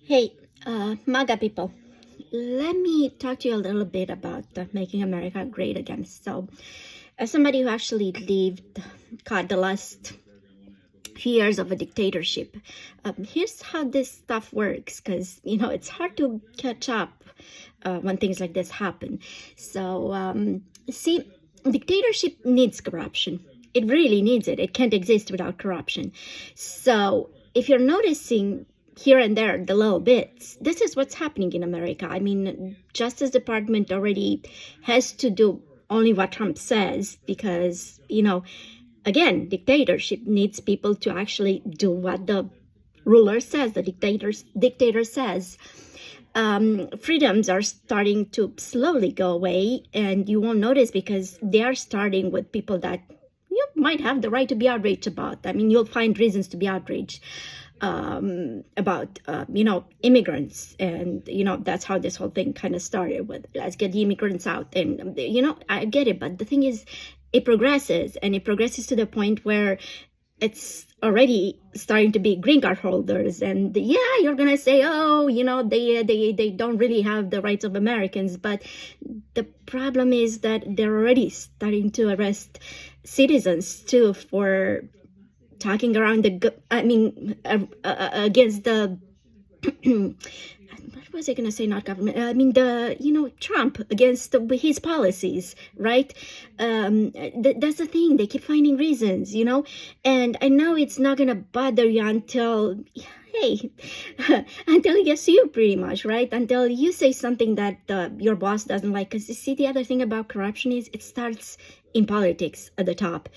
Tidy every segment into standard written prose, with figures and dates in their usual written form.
Hey, MAGA people, let me talk to you a little bit about making America great again. So, as somebody who actually caught the last few years of a dictatorship, here's how this stuff works, because, it's hard to catch up when things like this happen. So, see, dictatorship needs corruption. It really needs it. It can't exist without corruption. So, if you're noticing here and there the little bits, this is what's happening in America. I mean, Justice Department already has to do only what Trump says because, again, dictatorship needs people to actually do what the ruler says, the dictator says. Freedoms are starting to slowly go away, and you won't notice because they are starting with people that you might have the right to be outraged about. I mean, you'll find reasons to be outraged about immigrants, and that's how this whole thing kind of started with, let's get the immigrants out. And I get it, but the thing is, it progresses to the point where it's already starting to be green card holders. And yeah, you're gonna say, oh, they don't really have the rights of Americans, but the problem is that they're already starting to arrest citizens too for talking around against the what was I going to say? Not government. I mean, Trump against his policies, right? That's the thing. They keep finding reasons, and I know it's not going to bother you until, hey, until he gets you, pretty much, right? Until you say something that your boss doesn't like. Because you see, the other thing about corruption is it starts in politics at the top,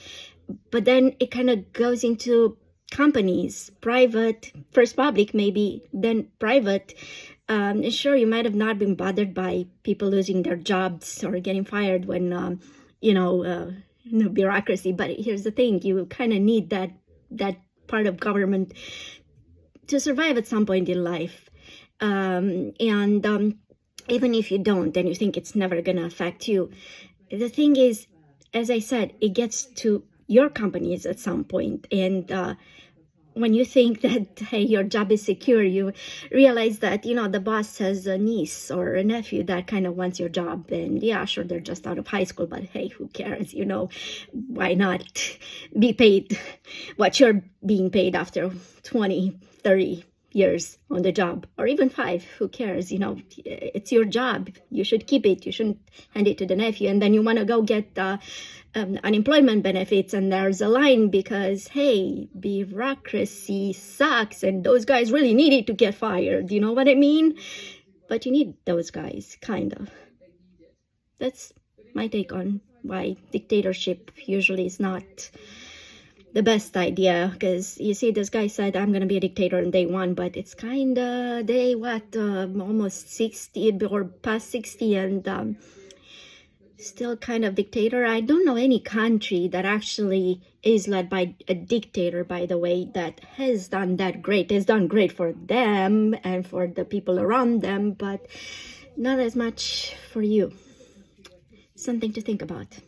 but then it kind of goes into companies, private, first public maybe, then private. Sure, you might have not been bothered by people losing their jobs or getting fired when, bureaucracy. But here's the thing, you kind of need that part of government to survive at some point in life. And even if you don't, then you think it's never going to affect you. The thing is, as I said, it gets to your companies at some point. And when you think that, hey, your job is secure, you realize that, the boss has a niece or a nephew that kind of wants your job. And yeah, sure, they're just out of high school, but hey, who cares? Why not be paid what you're being paid after 20, 30 years on the job, or even 5? Who cares? It's your job. You should keep it. You shouldn't hand it to the nephew. And then you want to go get unemployment benefits, and there's a line because, hey, bureaucracy sucks and those guys really needed to get fired. You know what I mean? But you need those guys, kind of. That's my take on why dictatorship usually is not the best idea. Because you see, this guy said, I'm going to be a dictator on day 1, but it's kind of day, almost 60 or past 60, and still kind of dictator. I don't know any country that actually is led by a dictator, by the way, that has done that great. Has done great for them and for the people around them, but not as much for you. Something to think about.